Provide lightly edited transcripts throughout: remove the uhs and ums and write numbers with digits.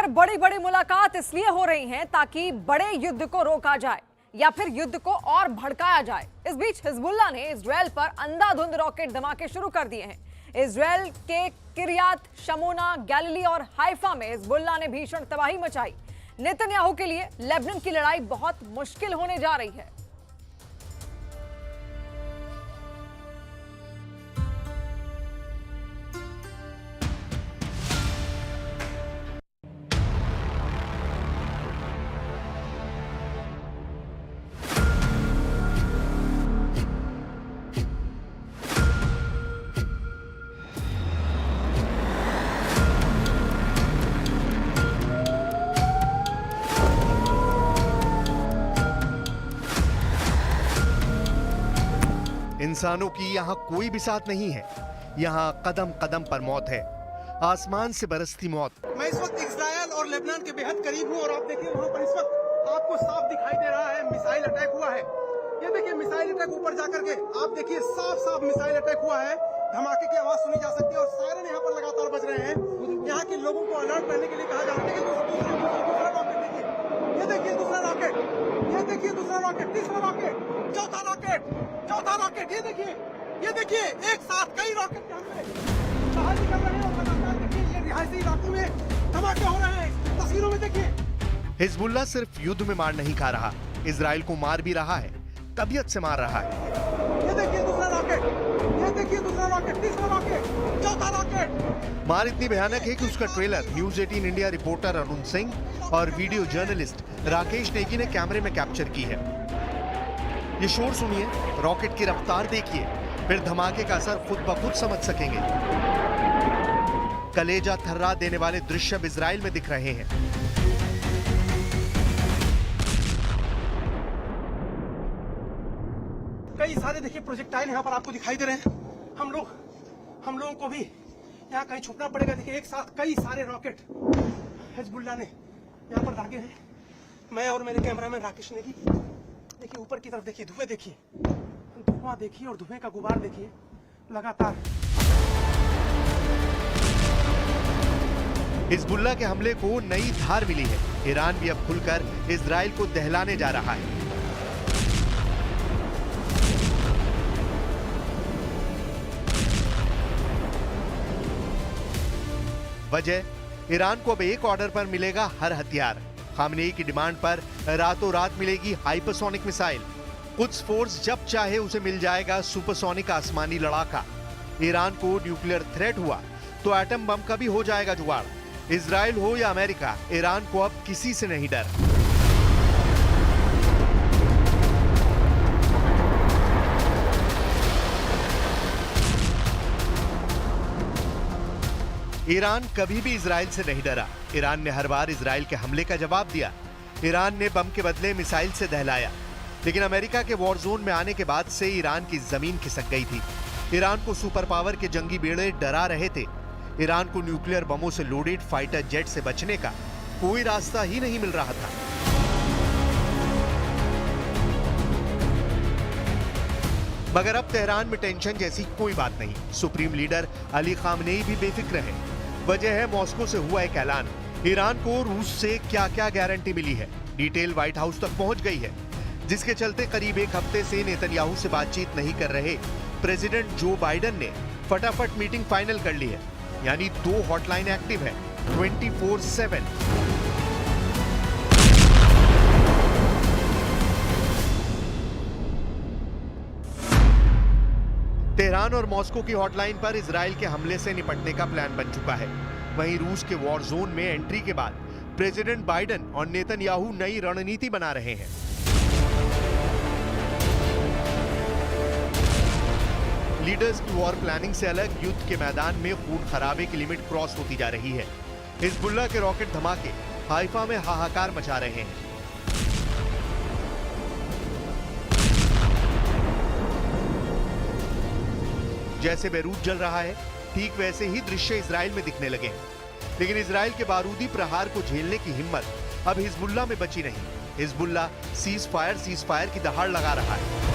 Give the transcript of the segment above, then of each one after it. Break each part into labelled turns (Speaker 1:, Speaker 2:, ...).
Speaker 1: बड़ी बड़ी मुलाकात इसलिए हो रही हैं ताकि बड़े युद्ध को रोका जाए या फिर युद्ध को और भड़काया जाए। इस बीच हिजबुल्लाह ने इजरायल पर अंधाधुंध रॉकेट धमाके शुरू कर दिए हैं। इजरायल के किरियात शमोना, गैलिली और हाइफा में हिजबुल्लाह ने भीषण तबाही मचाई। नेतन्याहू के लिए लेबनान की लड़ाई बहुत मुश्किल होने जा रही है।
Speaker 2: इंसानों की यहाँ कोई भी साथ नहीं है। यहाँ कदम कदम पर मौत है, आसमान से बरसती मौत।
Speaker 3: मैं इस वक्त इजरायल और लेबनान के बेहद करीब हूँ और आप देखिए वहाँ पर इस वक्त आपको साफ दिखाई दे रहा है मिसाइल अटैक हुआ है। ये देखिए मिसाइल अटैक ऊपर जाकर के आप देखिए साफ साफ मिसाइल अटैक हुआ है। धमाके की आवाज सुनी जा सकती है और सायरन यहाँ पर लगातार बज रहे हैं। यहाँ के लोगों को अलर्ट रहने के लिए कहा जा रहा है कि दूसरा रॉकेट देखिए, ये देखिए दूसरा रॉकेट, ये देखिए दूसरा रॉकेट, तीसरा रॉकेट, चौथा रॉकेट, ये देखिए एक साथ कई रॉकेट बाहर निकल रहे हैं और लगातार देखिए ये रिहायशी इलाकों में धमाके हो रहे हैं। तस्वीरों में देखिए।
Speaker 2: हिजबुल्लाह सिर्फ युद्ध में मार नहीं खा रहा, इजराइल को मार भी रहा है, तबीयत से मार रहा है।
Speaker 3: ये देखिए दूसरा रॉकेट, ये देखिए दूसरा रॉकेट, तीसरा रॉकेट, चौथा रॉकेट।
Speaker 2: मार इतनी भयानक है कि उसका trailer news 18 India reporter Arun Singh और वीडियो जर्नलिस्ट राकेश नेगी ने कैमरे में कैप्चर की है। ये शोर सुनिए, रॉकेट की रफ्तार देखिए, फिर धमाके का असर खुद ब खुद समझ सकेंगे। कलेजा थर्रा देने वाले दृश्य अब इजराइल में दिख रहे हैं।
Speaker 3: कई सारे देखिए प्रोजेक्टाइल यहाँ पर आपको दिखाई दे रहे हैं। हम लोगों को भी यहाँ कहीं छुपना पड़ेगा। देखिए एक साथ कई सारे रॉकेट हिजबुल्लाह ने यहाँ पर दागे हैं। मैं और मेरे कैमरामैन राकेश नेगी देखिए ऊपर की तरफ देखिए, धुएं देखिए, धुआं देखिए और धुएं का गुबार देखिए लगातार।
Speaker 2: हिजबुल्लाह के हमले को नई धार मिली है। ईरान भी अब खुलकर इजराइल को दहलाने जा रहा है। वजह, ईरान को अब एक ऑर्डर पर मिलेगा हर हथियार। खामनेई की डिमांड पर रातों रात मिलेगी हाइपरसोनिक मिसाइल। कुछ फोर्स जब चाहे उसे मिल जाएगा सुपरसोनिक आसमानी लड़ाका। ईरान को न्यूक्लियर थ्रेट हुआ तो एटम बम का भी हो जाएगा जुगाड़। इजराइल हो या अमेरिका, ईरान को अब किसी से नहीं डर। ईरान कभी भी इजराइल से नहीं डरा। ईरान ने हर बार इजराइल के हमले का जवाब दिया। ईरान ने बम के बदले मिसाइल से दहलाया, लेकिन अमेरिका के वॉर जोन में आने के बाद से ईरान की जमीन खिसक गई थी। ईरान को सुपर पावर के जंगी बेड़े डरा रहे थे। ईरान को न्यूक्लियर बमों से लोडेड फाइटर जेट से बचने का कोई रास्ता ही नहीं मिल रहा था। मगर अब तेहरान में टेंशन जैसी कोई बात नहीं। सुप्रीम लीडर अली खामनेई भी बेफिक्र है। वजह है मॉस्को से हुआ एक ऐलान। ईरान को रूस से क्या क्या गारंटी मिली है, डिटेल व्हाइट हाउस तक पहुंच गई है, जिसके चलते करीब एक हफ्ते से नेतन्याहू से बातचीत नहीं कर रहे प्रेसिडेंट जो बाइडेन ने फटाफट मीटिंग फाइनल कर ली है। यानी 2 हॉटलाइन एक्टिव है 24/7। तेहरान और मॉस्को की हॉटलाइन पर इजराइल के हमले से निपटने का प्लान बन चुका है। वहीं रूस के वॉर जोन में एंट्री के बाद प्रेसिडेंट बाइडेन और नेतन्याहू नई रणनीति बना रहे हैं। लीडर्स की वॉर प्लानिंग से अलग युद्ध के मैदान में खून खराबे की लिमिट क्रॉस होती जा रही है। हिजबुल्लाह के रॉकेट धमाके हाइफा में हाहाकार मचा रहे हैं। जैसे बेरूत जल रहा है, ठीक वैसे ही दृश्य इजराइल में दिखने लगे हैं। लेकिन इजराइल के बारूदी प्रहार को झेलने की हिम्मत अब हिजबुल्लाह में बची नहीं। हिजबुल्लाह सीज फायर की दहाड़ लगा रहा है।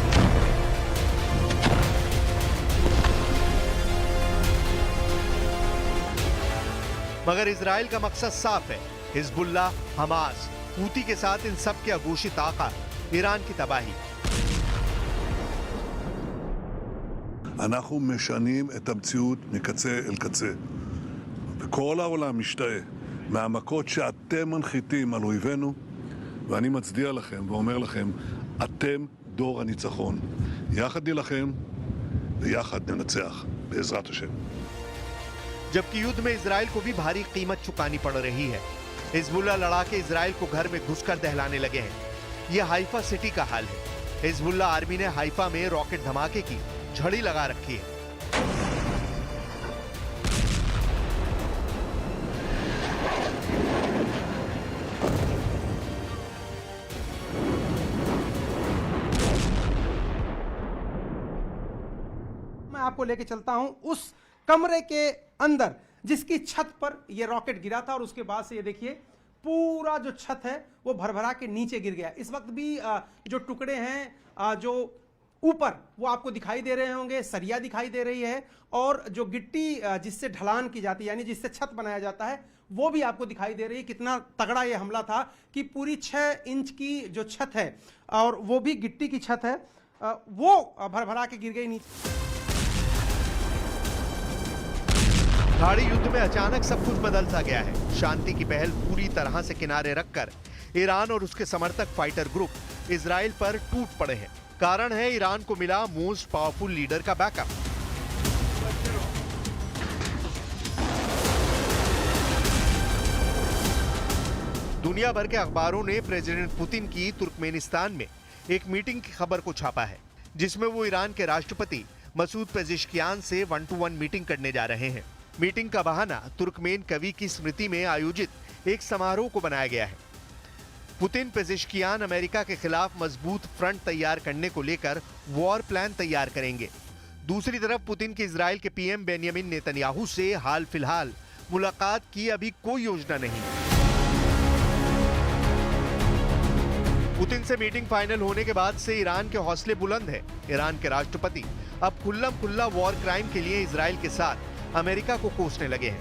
Speaker 2: मगर इजराइल का मकसद साफ है, हिजबुल्लाह, हमास, हूती के साथ इन सब के अगोशी ताका, ईरान की तबाही।
Speaker 4: אנחנו משנים את המציאות מקצה אל קצה. וכל העולם משתאה מהמכות שאתם מנחיתים על אויבינו, ואני מצדיע לכם ואומר לכם, אתם דור הניצחון. יחד נילחם ויחד ננצח, בעזרת השם.
Speaker 2: जबकि युद्ध में इजराइल को भी भारी कीमत चुकानी पड़ रही है। हिजबुल्लाह लड़ाके इजराइल को घर में घुसकर दहलाने लगे हैं। यह हाइफा सिटी का हाल है। हिजबुल्लाह आर्मी ने हाइफा में रॉकेट धमाके की झड़ी लगा रखी है।
Speaker 3: मैं आपको लेके चलता हूं उस कमरे के अंदर जिसकी छत पर यह रॉकेट गिरा था और उसके बाद से ये देखिए पूरा जो छत है वो भरभरा के नीचे गिर गया। इस वक्त भी जो टुकड़े हैं जो ऊपर वो आपको दिखाई दे रहे होंगे, सरिया दिखाई दे रही है और जो गिट्टी जिससे ढलान की जाती है यानी जिससे छत बनाया जाता है वो भी आपको दिखाई दे रही है। कितना तगड़ा ये हमला था कि पूरी 6 इंच की जो छत है और वो भी गिट्टी की छत है वो भरभरा के गिर गई नीचे।
Speaker 2: खाड़ी युद्ध में अचानक सब कुछ बदल सा गया है। शांति की पहल पूरी तरह से किनारे रखकर ईरान और उसके समर्थक फाइटर ग्रुप इजराइल पर टूट पड़े हैं। कारण है ईरान को मिला मोस्ट पावरफुल लीडर का बैकअप। दुनिया भर के अखबारों ने प्रेसिडेंट पुतिन की तुर्कमेनिस्तान में एक मीटिंग की खबर को छापा है, जिसमें वो ईरान के राष्ट्रपति मसूद पेजेश्कियान से 1-to-1 मीटिंग करने जा रहे हैं। मीटिंग का बहाना तुर्कमेन कवि की स्मृति में आयोजित एक समारोह को बनाया गया है। पुतिन पेजेश्कियान अमेरिका के खिलाफ मजबूत फ्रंट तैयार करने को लेकर वॉर प्लान तैयार करेंगे। दूसरी तरफ पुतिन की इजराइल के पीएम बेंयामिन नेतन्याहू से हाल फिलहाल मुलाकात की अभी कोई योजना नहीं। पुतिन से मीटिंग फाइनल होने के बाद से ईरान के हौसले बुलंद है। ईरान के राष्ट्रपति अब खुल्लम खुल्ला वॉर क्राइम के लिए इजराइल के साथ अमेरिका को कोसने लगे हैं।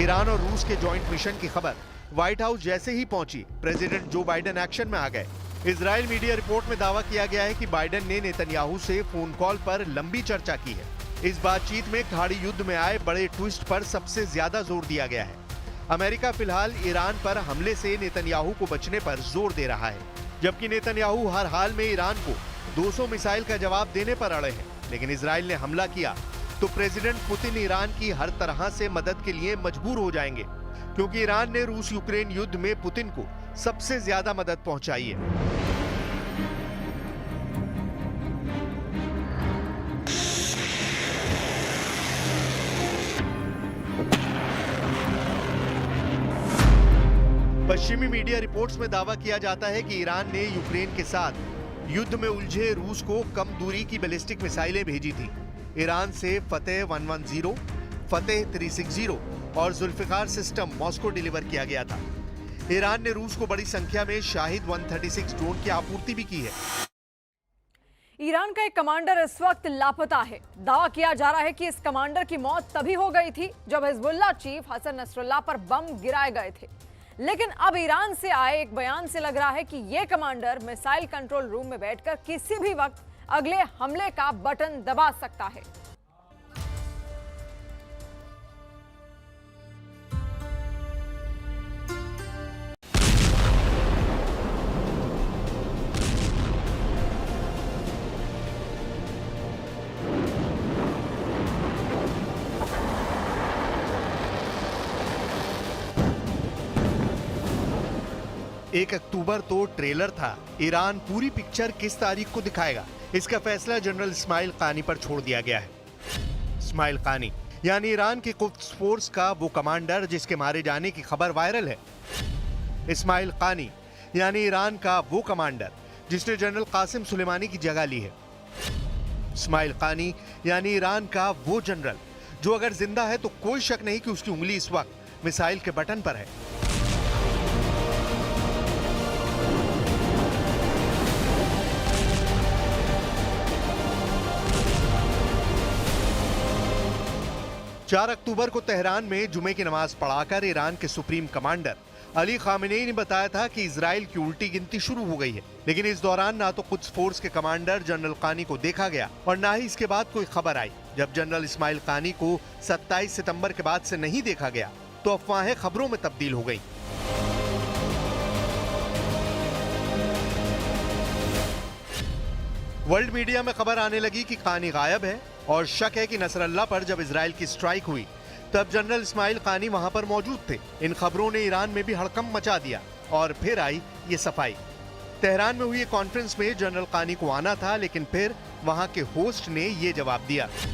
Speaker 2: ईरान और रूस के जॉइंट मिशन की खबर व्हाइट हाउस जैसे ही पहुंची, प्रेसिडेंट जो बाइडेन एक्शन में आ गए। इजराइल मीडिया रिपोर्ट में दावा किया गया है कि बाइडेन ने नेतन्याहू से फोन कॉल पर लंबी चर्चा की है। इस बातचीत में खाड़ी युद्ध में आए बड़े ट्विस्ट पर सबसे ज्यादा जोर दिया गया है। अमेरिका फिलहाल ईरान पर हमले से नेतन्याहू को बचने पर जोर दे रहा है, जबकि नेतन्याहू हर हाल में ईरान को 200 मिसाइल का जवाब देने पर अड़े हैं। लेकिन इजराइल ने हमला किया तो प्रेसिडेंट पुतिन ईरान की हर तरह से मदद के लिए मजबूर हो जाएंगे, क्योंकि ईरान ने रूस यूक्रेन युद्ध में पुतिन को सबसे ज्यादा मदद पहुंचाई है। पश्चिमी मीडिया रिपोर्ट्स में दावा किया जाता है कि ईरान ने यूक्रेन के साथ युद्ध में उलझे रूस को कम दूरी की बैलिस्टिक मिसाइलें भेजी थी। ईरान से फतेह 110, फतेह 360 और जुल्फिकार सिस्टम मॉस्को डिलीवर किया गया था। ईरान ने रूस को बड़ी संख्या में शाहिद 136 ड्रोन की आपूर्ति भी की है।
Speaker 1: ईरान का एक कमांडर इस वक्त लापता है। दावा किया जा रहा है कि इस कमांडर की मौत तभी हो गई थी जब हिजबुल्लाह चीफ हसन नसरुल्लाह पर बम गिराए गए थे। लेकिन अब ईरान से आए एक बयान से लग रहा है कि यह कमांडर मिसाइल कंट्रोल रूम में बैठकर किसी भी वक्त अगले हमले का बटन दबा सकता है।
Speaker 2: एक अक्टूबर तो ट्रेलर था। ईरान पूरी पिक्चर किस तारीख को दिखाएगा, इसका फैसला जनरल इस्माइल कानी पर छोड़ दिया गया है। इस्माइल कानी यानी ईरान की कुद्स फोर्स का वो कमांडर जिसके मारे जाने की खबर वायरल है। इस्माइल कानी यानी ईरान का वो कमांडर जिसने जनरल कासिम सुलेमानी की जगह ली है। इस्माइल कानी यानी ईरान का वो जनरल जो अगर जिंदा है तो कोई शक नहीं कि उसकी उंगली इस वक्त मिसाइल के बटन पर है। चार अक्टूबर को तेहरान में जुमे की नमाज पढ़ाकर ईरान के सुप्रीम कमांडर अली खामेनेई ने बताया था कि इजराइल की उल्टी गिनती शुरू हो गई है, लेकिन इस दौरान ना तो कुछ फोर्स के कमांडर जनरल कानी को देखा गया और ना ही इसके बाद कोई खबर आई। जब जनरल इस्माइल कानी को 27 सितंबर के बाद से नहीं देखा गया तो अफवाहें खबरों में तब्दील हो गई। वर्ल्ड मीडिया में खबर आने लगी कि कानी गायब है और शक है कि नसरल्ला पर जब इजराइल की स्ट्राइक हुई तब जनरल इस्माइल कानी वहां पर मौजूद थे। इन खबरों ने ईरान में भी हड़कंप मचा दिया और फिर आई ये सफाई। तेहरान में हुई कॉन्फ्रेंस में जनरल कानी को आना था, लेकिन फिर वहां के होस्ट ने ये जवाब दिया।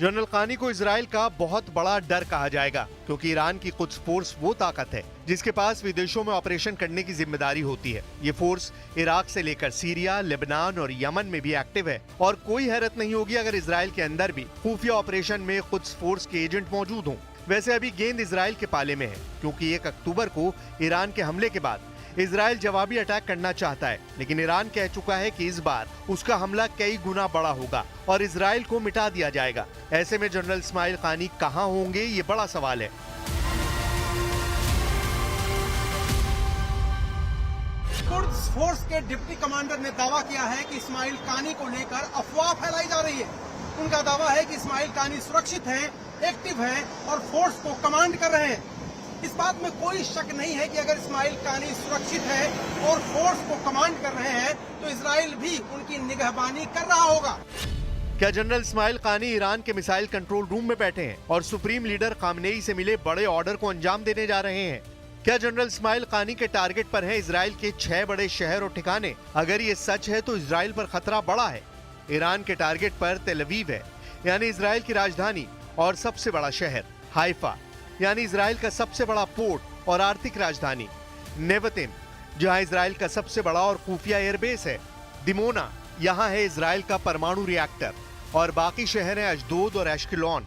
Speaker 2: जनरल कानी को इजराइल का बहुत बड़ा डर कहा जाएगा, क्योंकि ईरान की कुछ फोर्स वो ताकत है जिसके पास विदेशों में ऑपरेशन करने की जिम्मेदारी होती है। ये फोर्स इराक से लेकर सीरिया, लेबनान और यमन में भी एक्टिव है और कोई हैरत नहीं होगी अगर इजराइल के अंदर भी खुफिया ऑपरेशन में कुछ फोर्स के एजेंट मौजूद हों। वैसे अभी गेंद इजराइल के पाले में है, क्योंकि 1 अक्टूबर को ईरान के हमले के बाद इजराइल जवाबी अटैक करना चाहता है, लेकिन ईरान कह चुका है कि इस बार उसका हमला कई गुना बड़ा होगा और इजराइल को मिटा दिया जाएगा। ऐसे में जनरल इस्माइल कानी कहां होंगे, ये बड़ा सवाल है।
Speaker 3: कुर्द फोर्स के डिप्टी कमांडर ने दावा किया है कि इस्माइल कानी को लेकर अफवाह फैलाई जा रही है। उनका दावा है कि इस्माइल कानी सुरक्षित है, एक्टिव है और फोर्स को कमांड कर रहे हैं। इस बात में कोई शक नहीं है कि अगर इस्माइल कानी सुरक्षित है और फोर्स को कमांड कर रहे हैं तो इजराइल भी उनकी निगहबानी कर रहा होगा।
Speaker 2: क्या जनरल इस्माइल कानी ईरान के मिसाइल कंट्रोल रूम में बैठे हैं और सुप्रीम लीडर खामनेई से मिले बड़े ऑर्डर को अंजाम देने जा रहे हैं? क्या जनरल इस्माइल कानी के टारगेट पर हैं इजराइल के 6 बड़े शहर और ठिकाने? अगर ये सच है तो इजराइल पर खतरा बड़ा है। ईरान के टारगेट पर तेल अवीव है, यानी इजराइल की राजधानी और सबसे बड़ा शहर, हाइफा यानी इजराइल का सबसे बड़ा पोर्ट और आर्थिक राजधानी, नेवतिन जहां इजराइल का सबसे बड़ा और खुफिया एयरबेस है, दिमोना यहां है इजराइल का परमाणु रिएक्टर और बाकी शहर हैं अशदोद और एश्केलॉन।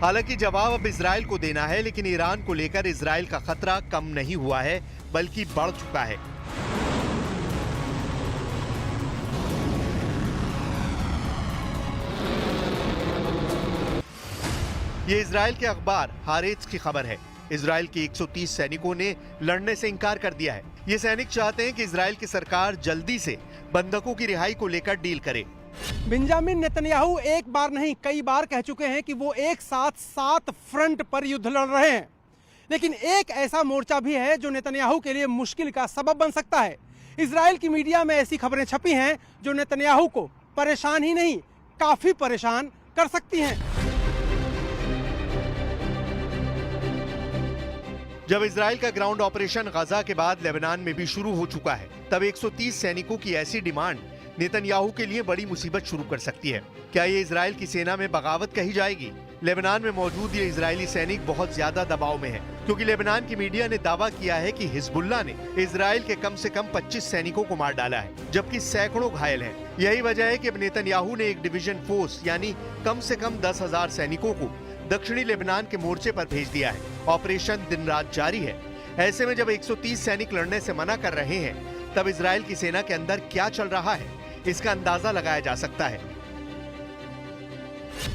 Speaker 2: हालांकि जवाब अब इजराइल को देना है, लेकिन ईरान को लेकर इजराइल का खतरा कम नहीं हुआ है बल्कि बढ़ चुका है। ये इजराइल के अखबार हारेट्स की खबर है। इजराइल के 130 सैनिकों ने लड़ने से इनकार कर दिया है। ये सैनिक चाहते हैं कि इजराइल की सरकार जल्दी से बंधकों की रिहाई को लेकर डील करे।
Speaker 3: बेंजामिन नेतन्याहू एक बार नहीं कई बार कह चुके हैं कि वो एक साथ 7 फ्रंट पर युद्ध लड़ रहे हैं, लेकिन एक ऐसा मोर्चा भी है जो नेतन्याहू के लिए मुश्किल का सबब बन सकता है। इजराइल की मीडिया में ऐसी खबरें छपी हैं जो नेतन्याहू को परेशान ही नहीं काफी परेशान कर सकती हैं।
Speaker 2: जब इजराइल का ग्राउंड ऑपरेशन गजा के बाद लेबनान में भी शुरू हो चुका है, तब 130 सैनिकों की ऐसी डिमांड नेतन्याहू के लिए बड़ी मुसीबत शुरू कर सकती है। क्या ये इजराइल की सेना में बगावत कही जाएगी? लेबनान में मौजूद ये इजरायली सैनिक बहुत ज्यादा दबाव में है, क्योंकि लेबनान की मीडिया ने दावा किया है कि हिजबुल्लाह ने इजराइल के कम से कम 25 सैनिकों को मार डाला है, जबकि सैकड़ों घायल हैं। यही वजह है कि अब नेतन्याहू ने एक डिवीजन फोर्स यानी कम से कम 10,000 सैनिकों को दक्षिणी लेबनान के मोर्चे पर भेज दिया है। ऑपरेशन दिन रात जारी है। ऐसे में जब 130 सैनिक लड़ने से मना कर रहे हैं, तब इजराइल की सेना के अंदर क्या चल रहा है, इसका अंदाजा लगाया जा सकता है।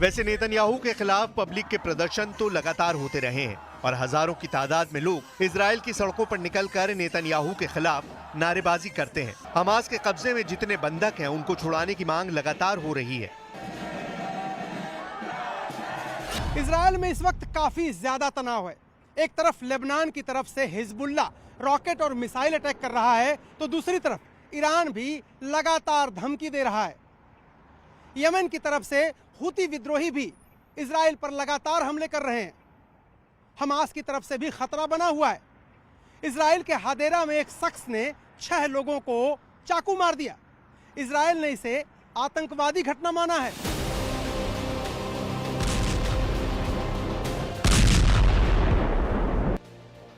Speaker 2: वैसे नेतन्याहू के खिलाफ पब्लिक के प्रदर्शन तो लगातार होते रहे हैं और हजारों की तादाद में लोग इजराइल की सड़कों पर निकलकर नेतन्याहू के खिलाफ नारेबाजी करते हैं। हमास के कब्जे में जितने बंधक हैं उनको छुड़ाने की मांग लगातार हो रही है।
Speaker 3: इजराइल में इस वक्त काफी ज्यादा तनाव है। एक तरफ लेबनान की तरफ से हिजबुल्लाह रॉकेट और मिसाइल अटैक कर रहा है, तो दूसरी तरफ ईरान भी लगातार धमकी दे रहा है। यमन की तरफ से हुती विद्रोही भी इजराइल पर लगातार हमले कर रहे हैं। हमास की तरफ से भी खतरा बना हुआ है। इजराइल के हादेरा में एक शख्स ने 6 लोगों को चाकू मार दिया। इजराइल ने इसे आतंकवादी घटना माना है।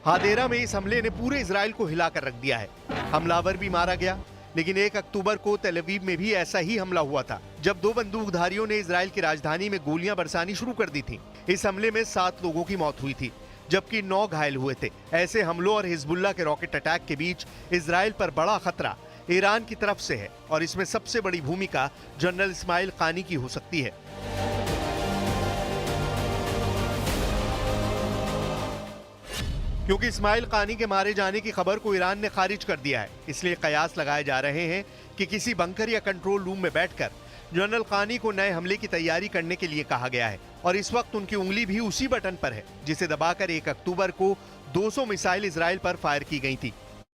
Speaker 2: हादेरा में इस हमले ने पूरे इजराइल को हिलाकर रख दिया है। हमलावर भी मारा गया, लेकिन 1 अक्टूबर को तेल अवीव में भी ऐसा ही हमला हुआ था, जब 2 बंदूकधारियों ने इजराइल की राजधानी में गोलियां बरसानी शुरू कर दी थी। इस हमले में 7 लोगों की मौत हुई थी, जबकि 9 घायल हुए थे। ऐसे हमलों और हिजबुल्लाह के रॉकेट अटैक के बीच इजराइल पर बड़ा खतरा ईरान की तरफ से है, और इसमें सबसे बड़ी भूमिका जनरल इस्माइल कानी की हो सकती है। क्योंकि इस्माइल कानी के मारे जाने की खबर को ईरान ने खारिज कर दिया है, इसलिए कयास लगाए जा रहे हैं कि किसी बंकर या कंट्रोल रूम में बैठकर जनरल कानी को नए हमले की तैयारी करने के लिए कहा गया है। और इस वक्त उनकी उंगली भी उसी बटन पर है जिसे दबाकर 1 अक्टूबर को 200 मिसाइल इजराइल पर फायर की गई थी।